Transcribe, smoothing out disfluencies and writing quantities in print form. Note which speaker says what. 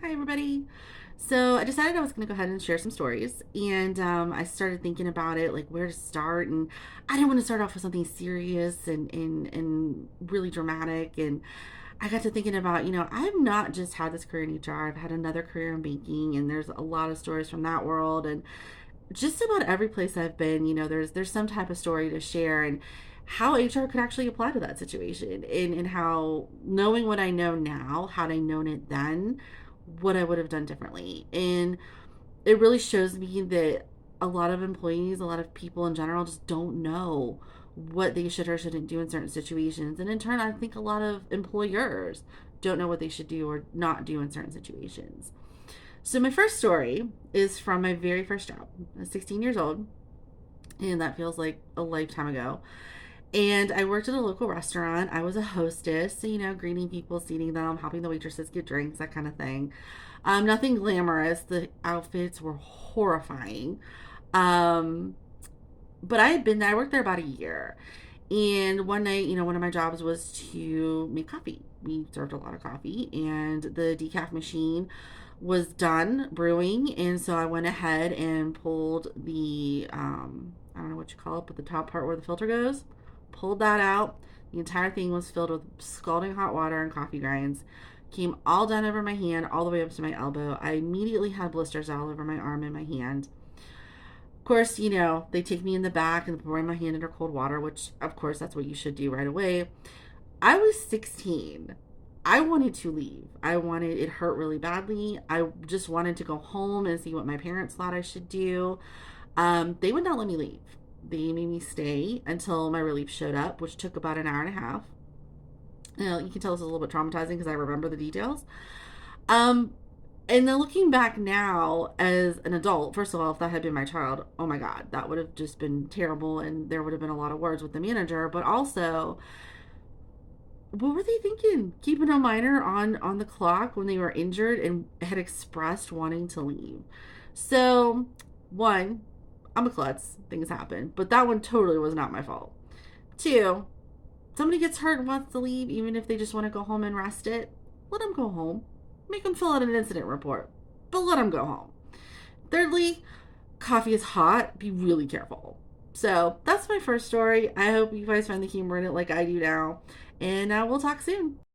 Speaker 1: Hi, everybody. So I decided I was going to go ahead and share some stories, and I started thinking about it, like where to start. And I didn't want to start off with something serious and really dramatic. And I got to thinking about, I've not just had this career in HR. I've had another career in banking, and there's a lot of stories from that world. And just about every place I've been, there's some type of story to share, and how HR could actually apply to that situation, and how knowing what I know now, had I known it then, what I would have done differently. And it really shows me that a lot of employees, a lot of people in general, just don't know what they should or shouldn't do in certain situations. And in turn, I think a lot of employers don't know what they should do or not do in certain situations. So my first story is from my very first job. I was 16 years old, and that feels like a lifetime ago. And I worked at a local restaurant. I was a hostess, so, greeting people, seating them, helping the waitresses get drinks, that kind of thing. Nothing glamorous. The outfits were horrifying. Um, but I worked there about a year. And one night, one of my jobs was to make coffee. We served a lot of coffee, and the decaf machine was done brewing. And so I went ahead and pulled I don't know what you call it, but the top part where the filter goes, pulled that out. The entire thing was filled with scalding hot water and coffee grinds. Came all down over my hand, all the way up to my elbow. I immediately had blisters all over my arm and my hand. Of course, they take me in the back and pour my hand under cold water, which, of course, that's what you should do right away. I was 16. I wanted to leave. It hurt really badly. I just wanted to go home and see what my parents thought I should do. They would not let me leave. They made me stay until my relief showed up, which took about an hour and a half. You can tell this is a little bit traumatizing because I remember the details. Um, and then looking back now as an adult, first of all, if that had been my child, oh my God, that would have just been terrible, and there would have been a lot of words with the manager. But also, what were they thinking? Keeping a minor on the clock when they were injured and had expressed wanting to leave. So, one, I'm a klutz. Things happen, but that one totally was not my fault. Two, somebody gets hurt and wants to leave, even if they just want to go home and rest it, let them go home. Make them fill out an incident report, but let them go home. Thirdly, coffee is hot. Be really careful. So that's my first story. I hope you guys find the humor in it like I do now. And we'll talk soon.